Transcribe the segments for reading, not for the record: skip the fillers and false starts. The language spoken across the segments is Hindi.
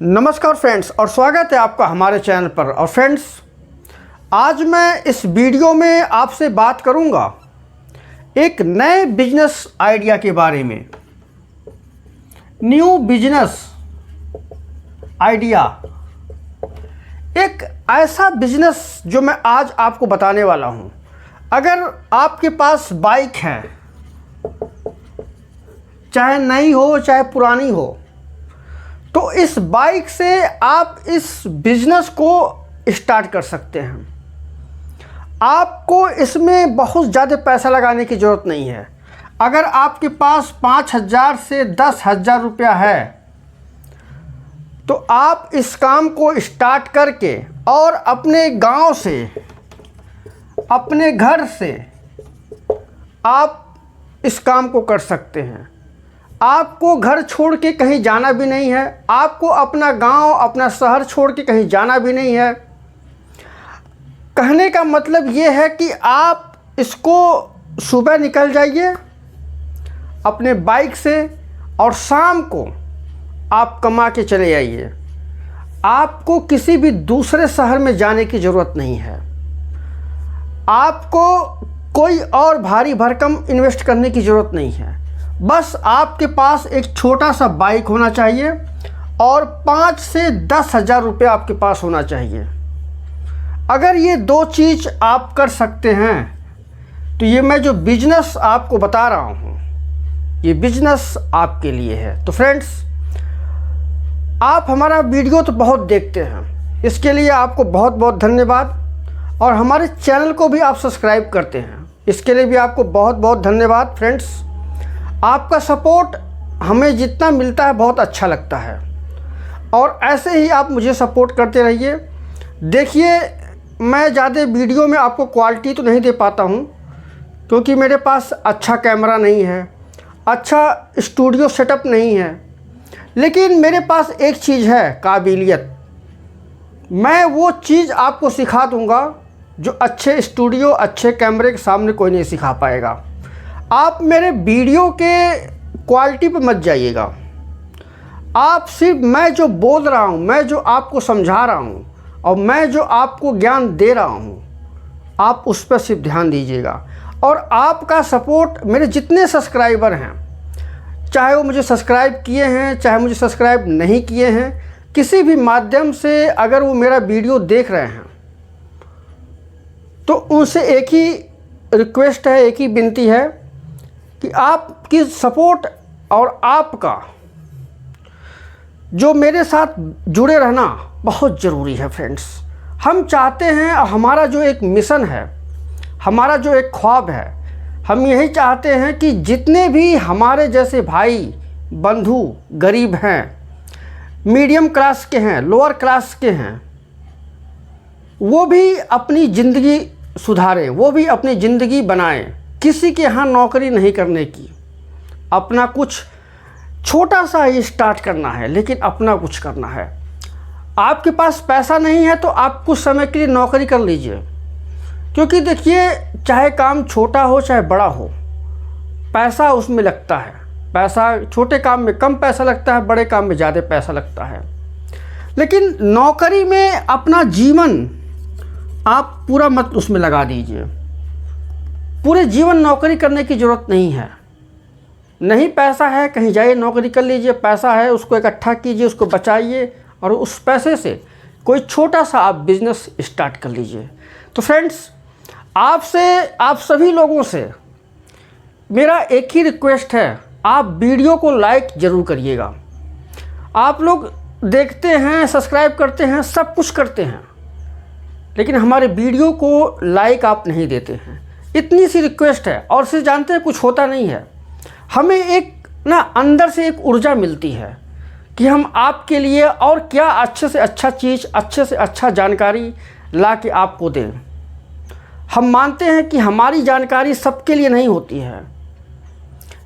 नमस्कार फ्रेंड्स और स्वागत है आपका हमारे चैनल पर। और फ्रेंड्स, आज मैं इस वीडियो में आपसे बात करूंगा एक नए बिजनेस आइडिया के बारे में। न्यू बिजनेस आइडिया, एक ऐसा बिजनेस जो मैं आज आपको बताने वाला हूं। अगर आपके पास बाइक है, चाहे नई हो चाहे पुरानी हो, तो इस बाइक से आप इस बिजनेस को स्टार्ट कर सकते हैं। आपको इसमें बहुत ज़्यादा पैसा लगाने की ज़रूरत नहीं है। अगर आपके पास 5,000 से 10,000 रुपया है तो आप इस काम को स्टार्ट करके और अपने गांव से, अपने घर से आप इस काम को कर सकते हैं। आपको घर छोड़ के कहीं जाना भी नहीं है, आपको अपना गांव, अपना शहर छोड़ के कहीं जाना भी नहीं है। कहने का मतलब ये है कि आप इसको सुबह निकल जाइए अपने बाइक से और शाम को आप कमा के चले आइए। आपको किसी भी दूसरे शहर में जाने की ज़रूरत नहीं है। आपको कोई और भारी भरकम इन्वेस्ट करने की ज़रूरत नहीं है। बस आपके पास एक छोटा सा बाइक होना चाहिए और 5 से 10,000 रुपये आपके पास होना चाहिए। अगर ये दो चीज़ आप कर सकते हैं तो ये मैं जो बिजनेस आपको बता रहा हूँ, ये बिजनेस आपके लिए है। तो फ्रेंड्स, आप हमारा वीडियो तो बहुत देखते हैं, इसके लिए आपको बहुत बहुत धन्यवाद। और हमारे चैनल को भी आप सब्सक्राइब करते हैं, इसके लिए भी आपको बहुत बहुत धन्यवाद। फ्रेंड्स, आपका सपोर्ट हमें जितना मिलता है बहुत अच्छा लगता है और ऐसे ही आप मुझे सपोर्ट करते रहिए। देखिए, मैं ज़्यादा वीडियो में आपको क्वालिटी तो नहीं दे पाता हूँ क्योंकि मेरे पास अच्छा कैमरा नहीं है, अच्छा स्टूडियो सेटअप नहीं है, लेकिन मेरे पास एक चीज़ है, काबिलियत। मैं वो चीज़ आपको सिखा दूँगा जो अच्छे स्टूडियो, अच्छे कैमरे के सामने कोई नहीं सिखा पाएगा। आप मेरे वीडियो के क्वालिटी पर मत जाइएगा। आप सिर्फ मैं जो बोल रहा हूँ, मैं जो आपको समझा रहा हूँ और मैं जो आपको ज्ञान दे रहा हूँ, आप उस पर सिर्फ ध्यान दीजिएगा। और आपका सपोर्ट, मेरे जितने सब्सक्राइबर हैं, चाहे वो मुझे सब्सक्राइब किए हैं चाहे मुझे सब्सक्राइब नहीं किए हैं, किसी भी माध्यम से अगर वो मेरा वीडियो देख रहे हैं तो उनसे एक ही रिक्वेस्ट है, एक ही विनती है कि आपकी सपोर्ट और आपका जो मेरे साथ जुड़े रहना बहुत ज़रूरी है। फ्रेंड्स, हम चाहते हैं, हमारा जो एक मिशन है, हमारा जो एक ख्वाब है, हम यही चाहते हैं कि जितने भी हमारे जैसे भाई बंधु गरीब हैं, मीडियम क्लास के हैं, लोअर क्लास के हैं, वो भी अपनी ज़िंदगी सुधारें, वो भी अपनी ज़िंदगी बनाएं। किसी के यहाँ नौकरी नहीं करने की, अपना कुछ छोटा सा ही स्टार्ट करना है, लेकिन अपना कुछ करना है। आपके पास पैसा नहीं है तो आप कुछ समय के लिए नौकरी कर लीजिए, क्योंकि देखिए, चाहे काम छोटा हो चाहे बड़ा हो, पैसा उसमें लगता है। पैसा छोटे काम में कम पैसा लगता है, बड़े काम में ज़्यादा पैसा लगता है। लेकिन नौकरी में अपना जीवन आप पूरा मत उसमें लगा दीजिए। पूरे जीवन नौकरी करने की ज़रूरत नहीं है। नहीं पैसा है, कहीं जाइए नौकरी कर लीजिए। पैसा है, उसको इकट्ठा कीजिए, उसको बचाइए और उस पैसे से कोई छोटा सा आप बिज़नेस स्टार्ट कर लीजिए। तो फ्रेंड्स, आप सभी लोगों से मेरा एक ही रिक्वेस्ट है, आप वीडियो को लाइक ज़रूर करिएगा। आप लोग देखते हैं, सब्सक्राइब करते हैं, सब कुछ करते हैं, लेकिन हमारे वीडियो को लाइक आप नहीं देते हैं। इतनी सी रिक्वेस्ट है। और सिर्फ जानते हैं, कुछ होता नहीं है, हमें एक अंदर से एक ऊर्जा मिलती है कि हम आपके लिए और क्या अच्छे से अच्छा चीज़, अच्छे से अच्छा जानकारी ला के आपको दें। हम मानते हैं कि हमारी जानकारी सबके लिए नहीं होती है,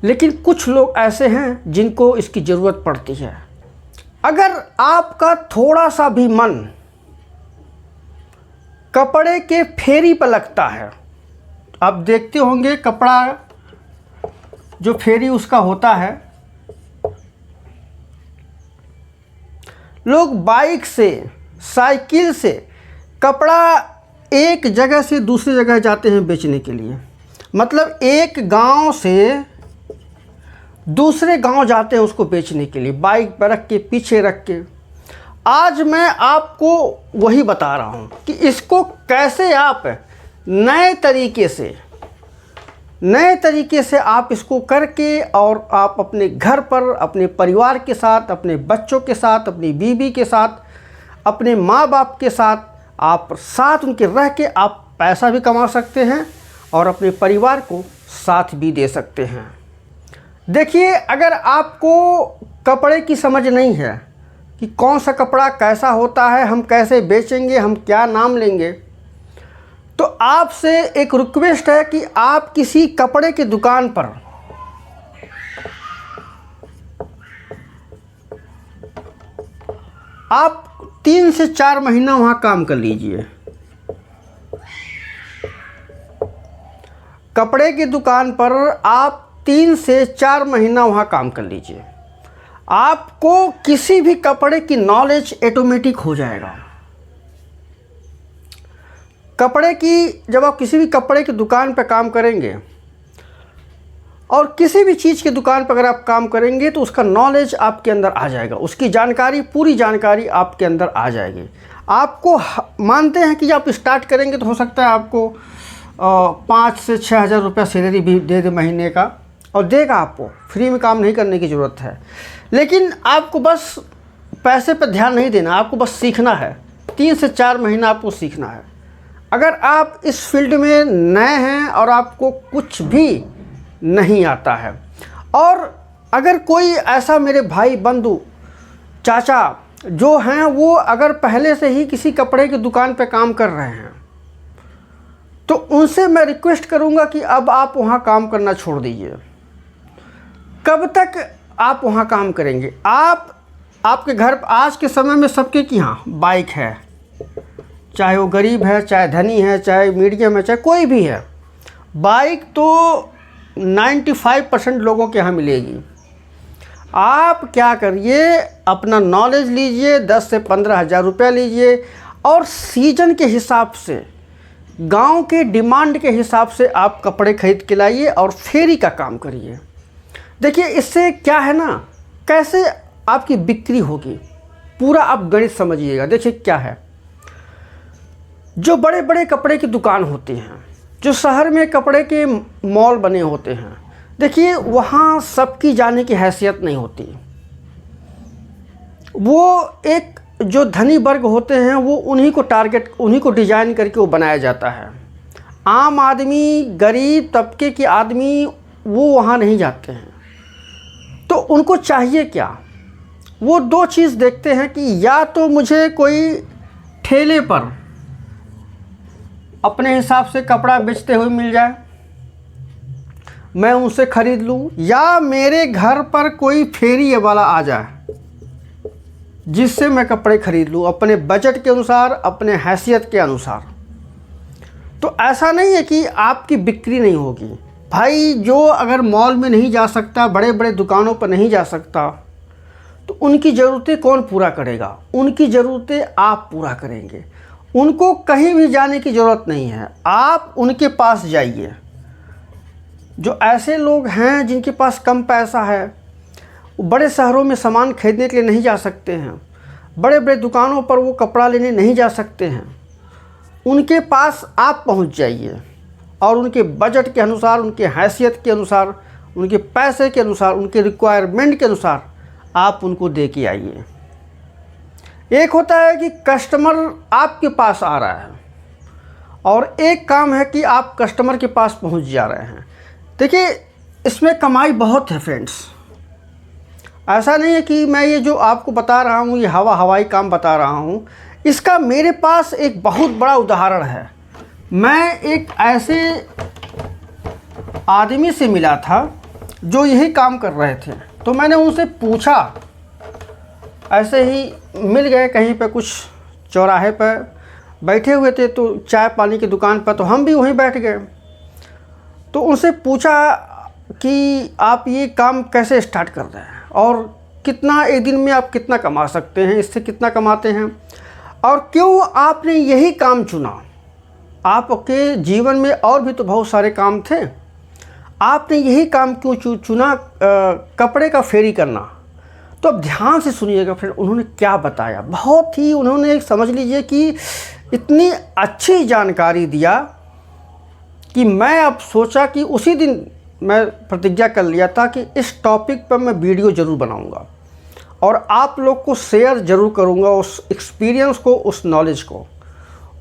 लेकिन कुछ लोग ऐसे हैं जिनको इसकी ज़रूरत पड़ती है। अगर आपका थोड़ा सा भी मन कपड़े के फेरी पर लगता है, आप देखते होंगे कपड़ा जो फेरी उसका होता है, लोग बाइक से, साइकिल से कपड़ा एक जगह से दूसरी जगह जाते हैं बेचने के लिए। मतलब एक गांव से दूसरे गांव जाते हैं उसको बेचने के लिए, बाइक पर रख के, पीछे रख के। आज मैं आपको वही बता रहा हूं कि इसको कैसे आप नए तरीके से आप इसको करके और आप अपने घर पर, अपने परिवार के साथ, अपने बच्चों के साथ, अपनी बीवी के साथ, अपने माँ बाप के साथ, आप साथ उनके रह के आप पैसा भी कमा सकते हैं और अपने परिवार को साथ भी दे सकते हैं। देखिए, अगर आपको कपड़े की समझ नहीं है कि कौन सा कपड़ा कैसा होता है, हम कैसे बेचेंगे, हम क्या नाम लेंगे, तो आपसे एक रिक्वेस्ट है कि आप किसी कपड़े की दुकान पर आप 3 से 4 महीना वहाँ काम कर लीजिए। कपड़े की दुकान पर आप 3 से 4 महीना वहाँ काम कर लीजिए। आपको किसी भी कपड़े की नॉलेज ऑटोमेटिक हो जाएगा। जब आप किसी भी कपड़े की दुकान पर काम करेंगे और किसी भी चीज़ की दुकान पर अगर आप काम करेंगे तो उसका नॉलेज आपके अंदर आ जाएगा, उसकी जानकारी, पूरी जानकारी आपके अंदर आ जाएगी। आपको मानते हैं कि आप स्टार्ट करेंगे तो हो सकता है आपको 5 से 6 हज़ार रुपया सैलरी भी दे दे महीने का, और देगा आपको, फ्री में काम नहीं करने की ज़रूरत है। लेकिन आपको बस पैसे पर ध्यान नहीं देना, आपको बस सीखना है। 3 से 4 महीना आपको सीखना है। अगर आप इस फील्ड में नए हैं और आपको कुछ भी नहीं आता है, और अगर कोई ऐसा मेरे भाई, बंधु, चाचा जो हैं वो अगर पहले से ही किसी कपड़े की दुकान पे काम कर रहे हैं, तो उनसे मैं रिक्वेस्ट करूंगा कि अब आप वहाँ काम करना छोड़ दीजिए। कब तक आप वहाँ काम करेंगे? आपके घर आज के समय में सबके की यहाँ बाइक है, चाहे वो गरीब है, चाहे धनी है, चाहे मीडियम है, चाहे कोई भी है। बाइक तो 95% लोगों के यहाँ मिलेगी। आप क्या करिए, अपना नॉलेज लीजिए, 10 से 15 हज़ार रुपया लीजिए और सीजन के हिसाब से, गांव के डिमांड के हिसाब से आप कपड़े खरीद के लाइए और फेरी का काम करिए। देखिए, इससे क्या है ना, कैसे आपकी बिक्री होगी, पूरा आप गणित समझिएगा। देखिए क्या है, जो बड़े बड़े कपड़े की दुकान होती हैं, जो शहर में कपड़े के मॉल बने होते हैं, देखिए वहाँ सबकी जाने की हैसियत नहीं होती। वो एक जो धनी वर्ग होते हैं वो उन्हीं को टारगेट, उन्हीं को डिज़ाइन करके वो बनाया जाता है। आम आदमी, गरीब तबके के आदमी वो वहाँ नहीं जाते हैं। तो उनको चाहिए क्या, वो 2 चीज़ देखते हैं कि या तो मुझे कोई ठेले पर अपने हिसाब से कपड़ा बेचते हुए मिल जाए, मैं उनसे ख़रीद लूँ, या मेरे घर पर कोई फेरी वाला आ जाए जिससे मैं कपड़े ख़रीद लूँ अपने बजट के अनुसार, अपने हैसियत के अनुसार। तो ऐसा नहीं है कि आपकी बिक्री नहीं होगी। भाई, जो अगर मॉल में नहीं जा सकता, बड़े बड़े दुकानों पर नहीं जा सकता, तो उनकी ज़रूरतें कौन पूरा करेगा? उनकी ज़रूरतें आप पूरा करेंगे। उनको कहीं भी जाने की ज़रूरत नहीं है, आप उनके पास जाइए। जो ऐसे लोग हैं जिनके पास कम पैसा है, वो बड़े शहरों में सामान खरीदने के लिए नहीं जा सकते हैं, बड़े बड़े दुकानों पर वो कपड़ा लेने नहीं जा सकते हैं, उनके पास आप पहुंच जाइए और उनके बजट के अनुसार, उनके हैसियत के अनुसार, उनके पैसे के अनुसार, उनके रिक्वायरमेंट के अनुसार आप उनको दे के आइए। एक होता है कि कस्टमर आपके पास आ रहा है, और एक काम है कि आप कस्टमर के पास पहुंच जा रहे हैं। देखिए, इसमें कमाई बहुत है फ्रेंड्स। ऐसा नहीं है कि मैं ये जो आपको बता रहा हूँ ये हवाई काम बता रहा हूँ। इसका मेरे पास एक बहुत बड़ा उदाहरण है। मैं एक ऐसे आदमी से मिला था जो यही काम कर रहे थे, तो मैंने उनसे पूछा, ऐसे ही मिल गए कहीं पे, कुछ चौराहे पर बैठे हुए थे, तो चाय पानी की दुकान पर, तो हम भी वहीं बैठ गए। तो उनसे पूछा कि आप ये काम कैसे स्टार्ट कर रहे हैं और कितना एक दिन में आप कितना कमा सकते हैं, इससे कितना कमाते हैं और क्यों आपने यही काम चुना। आपके जीवन में और भी तो बहुत सारे काम थे, आपने यही काम क्यों चुना, कपड़े का फेरी करना। तो अब ध्यान से सुनिएगा फ्रेंड, उन्होंने क्या बताया। बहुत ही उन्होंने समझ लीजिए कि इतनी अच्छी जानकारी दिया कि मैं अब सोचा कि उसी दिन मैं प्रतिज्ञा कर लिया था कि इस टॉपिक पर मैं वीडियो ज़रूर बनाऊंगा और आप लोग को शेयर ज़रूर करूंगा उस एक्सपीरियंस को, उस नॉलेज को।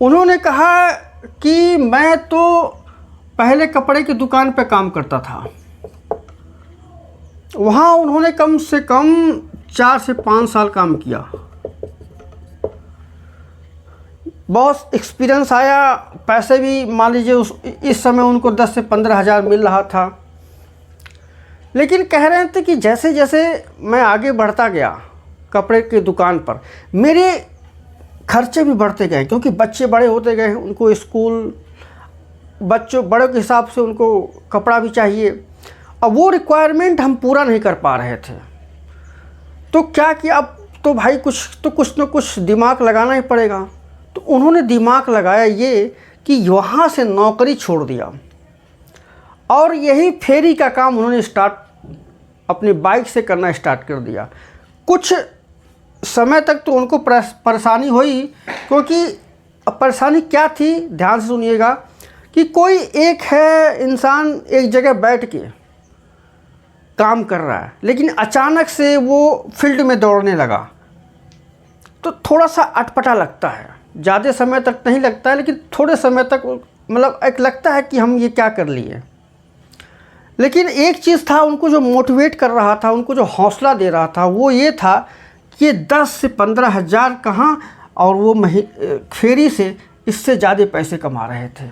उन्होंने कहा कि मैं तो पहले कपड़े की दुकान पे काम करता था, वहाँ उन्होंने कम से कम 4 से 5 साल काम किया। बहुत एक्सपीरियंस आया, पैसे भी मान लीजिए इस समय उनको 10 से 15 हज़ार मिल रहा था। लेकिन कह रहे थे कि जैसे जैसे मैं आगे बढ़ता गया कपड़े की दुकान पर, मेरे खर्चे भी बढ़ते गए, क्योंकि बच्चे बड़े होते गए, उनको स्कूल, बच्चों बड़ों के हिसाब से उनको कपड़ा भी चाहिए। अब वो रिक्वायरमेंट हम पूरा नहीं कर पा रहे थे, तो क्या किया, अब तो भाई कुछ न कुछ दिमाग लगाना ही पड़ेगा। तो उन्होंने दिमाग लगाया ये कि वहाँ से नौकरी छोड़ दिया और यही फेरी का काम उन्होंने अपनी बाइक से करना स्टार्ट कर दिया। कुछ समय तक तो उनको परेशानी हुई, क्योंकि परेशानी क्या थी, ध्यान से सुनिएगा, कि कोई एक है इंसान एक जगह बैठ के काम कर रहा है, लेकिन अचानक से वो फील्ड में दौड़ने लगा, तो थोड़ा सा अटपटा लगता है। ज़्यादा समय तक नहीं लगता है, लेकिन थोड़े समय तक मतलब एक लगता है कि हम ये क्या कर लिए। लेकिन एक चीज़ था, उनको जो मोटिवेट कर रहा था, उनको जो हौसला दे रहा था, वो ये था कि 10 से 15 हज़ार कहाँ, और वो फेरी से इससे ज़्यादा पैसे कमा रहे थे।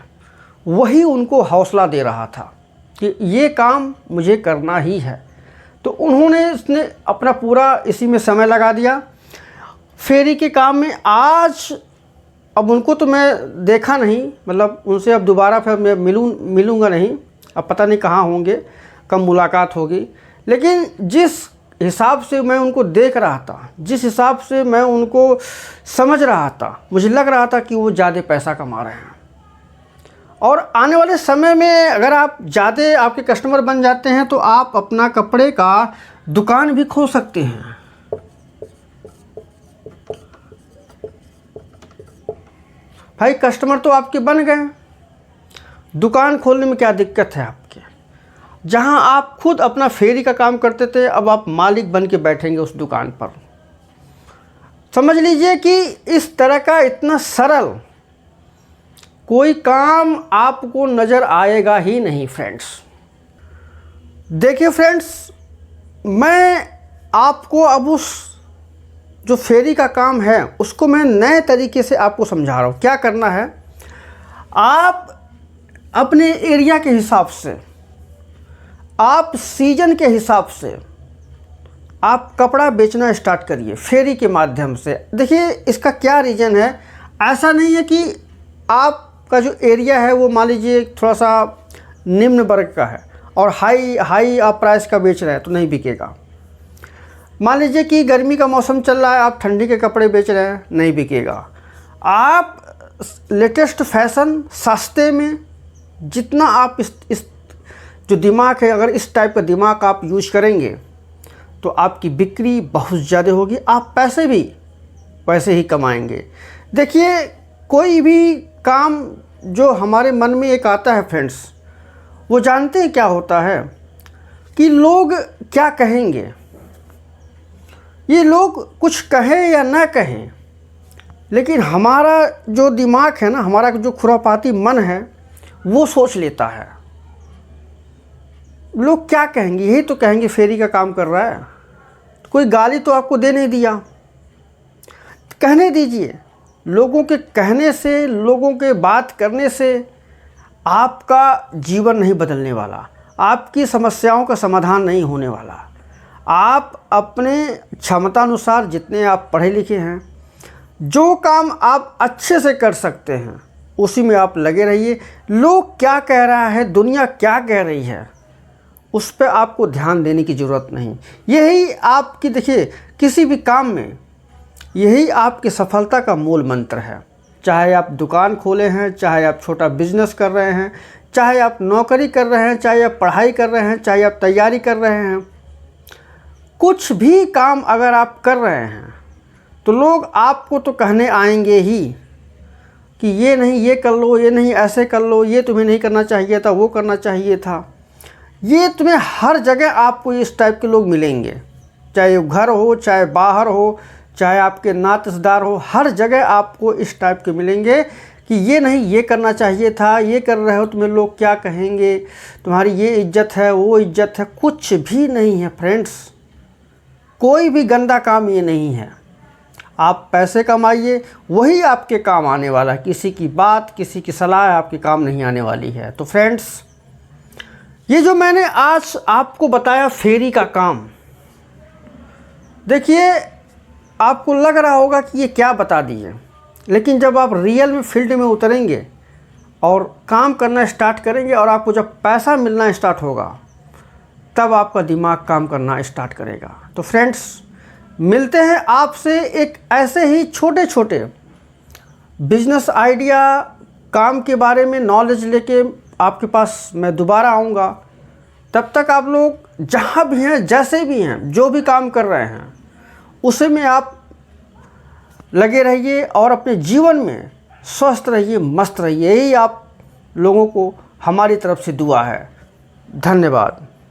वही उनको हौसला दे रहा था कि ये काम मुझे करना ही है। तो उसने अपना पूरा इसी में समय लगा दिया, फेरी के काम में। आज अब उनको तो मैं देखा नहीं, मतलब उनसे अब दोबारा फिर मैं मिलूँगा नहीं, अब पता नहीं कहाँ होंगे, कब मुलाकात होगी। लेकिन जिस हिसाब से मैं उनको देख रहा था, जिस हिसाब से मैं उनको समझ रहा था, मुझे लग रहा था कि वो ज़्यादा पैसा कमा रहे हैं। और आने वाले समय में अगर आप ज़्यादा आपके कस्टमर बन जाते हैं तो आप अपना कपड़े का दुकान भी खोल सकते हैं। भाई कस्टमर तो आपके बन गए, दुकान खोलने में क्या दिक्कत है आपके। जहां आप खुद अपना फेरी का काम करते थे, अब आप मालिक बन के बैठेंगे उस दुकान पर। समझ लीजिए कि इस तरह का इतना सरल कोई काम आपको नज़र आएगा ही नहीं फ्रेंड्स। देखिए फ्रेंड्स, मैं आपको अब उस जो फेरी का काम है उसको मैं नए तरीके से आपको समझा रहा हूँ। क्या करना है, आप अपने एरिया के हिसाब से, आप सीजन के हिसाब से आप कपड़ा बेचना स्टार्ट करिए फेरी के माध्यम से। देखिए इसका क्या रीज़न है, ऐसा नहीं है कि आपका जो एरिया है वो मान लीजिए थोड़ा सा निम्न वर्ग का है और हाई आप प्राइस का बेच रहे हैं तो नहीं बिकेगा। मान लीजिए कि गर्मी का मौसम चल रहा है, आप ठंडी के कपड़े बेच रहे हैं, नहीं बिकेगा। आप लेटेस्ट फैशन सस्ते में जितना आप इस जो दिमाग है, अगर इस टाइप का दिमाग आप यूज करेंगे तो आपकी बिक्री बहुत ज़्यादा होगी, आप पैसे भी वैसे ही कमाएंगे। देखिए कोई भी काम जो हमारे मन में एक आता है फ्रेंड्स, वो जानते हैं क्या होता है कि लोग क्या कहेंगे। ये लोग कुछ कहें या ना कहें, लेकिन हमारा जो दिमाग है ना, हमारा जो खुरापाती मन है वो सोच लेता है लोग क्या कहेंगे। यही तो कहेंगे फेरी का काम कर रहा है, कोई गाली तो आपको दे नहीं दिया, कहने दीजिए। लोगों के कहने से, लोगों के बात करने से आपका जीवन नहीं बदलने वाला, आपकी समस्याओं का समाधान नहीं होने वाला। आप अपने क्षमतानुसार जितने आप पढ़े लिखे हैं, जो काम आप अच्छे से कर सकते हैं उसी में आप लगे रहिए। लोग क्या कह रहा है, दुनिया क्या कह रही है, उस पर आपको ध्यान देने की ज़रूरत नहीं। यही आपकी, देखिए, किसी भी काम में यही आपकी सफलता का मूल मंत्र है। चाहे आप दुकान खोले हैं, चाहे आप छोटा बिजनेस कर रहे हैं, चाहे आप नौकरी कर रहे हैं, चाहे आप पढ़ाई कर रहे हैं, चाहे आप तैयारी कर रहे हैं, कुछ भी काम अगर आप कर रहे हैं तो लोग आपको तो कहने आएंगे ही कि ये नहीं, ये कर लो, ये नहीं, ऐसे कर लो, ये तुम्हें नहीं करना चाहिए था, वो करना चाहिए था। ये तुम्हें हर जगह आपको इस टाइप के लोग मिलेंगे, चाहे वो घर हो, चाहे बाहर हो, चाहे आपके नातेदार हो, हर जगह आपको इस टाइप के मिलेंगे कि ये नहीं, ये करना चाहिए था, ये कर रहे हो, तुम्हें लोग क्या कहेंगे, तुम्हारी ये इज्जत है, वो इज्जत है। कुछ भी नहीं है फ्रेंड्स, कोई भी गंदा काम ये नहीं है। आप पैसे कमाइए, वही आपके काम आने वाला है। किसी की बात, किसी की सलाह आपके काम नहीं आने वाली है। तो फ्रेंड्स, ये जो मैंने आज आपको बताया फेरी का काम, देखिए आपको लग रहा होगा कि ये क्या बता दिए, लेकिन जब आप रियल में फील्ड में उतरेंगे और काम करना स्टार्ट करेंगे और आपको जब पैसा मिलना स्टार्ट होगा, तब आपका दिमाग काम करना स्टार्ट करेगा। तो फ्रेंड्स, मिलते हैं आपसे एक ऐसे ही छोटे छोटे बिजनेस आइडिया, काम के बारे में नॉलेज लेके आपके पास मैं दोबारा आऊँगा। तब तक आप लोग जहाँ भी हैं, जैसे भी हैं, जो भी काम कर रहे हैं, उसे में आप लगे रहिए और अपने जीवन में स्वस्थ रहिए, मस्त रहिए। यही आप लोगों को हमारी तरफ से दुआ है। धन्यवाद।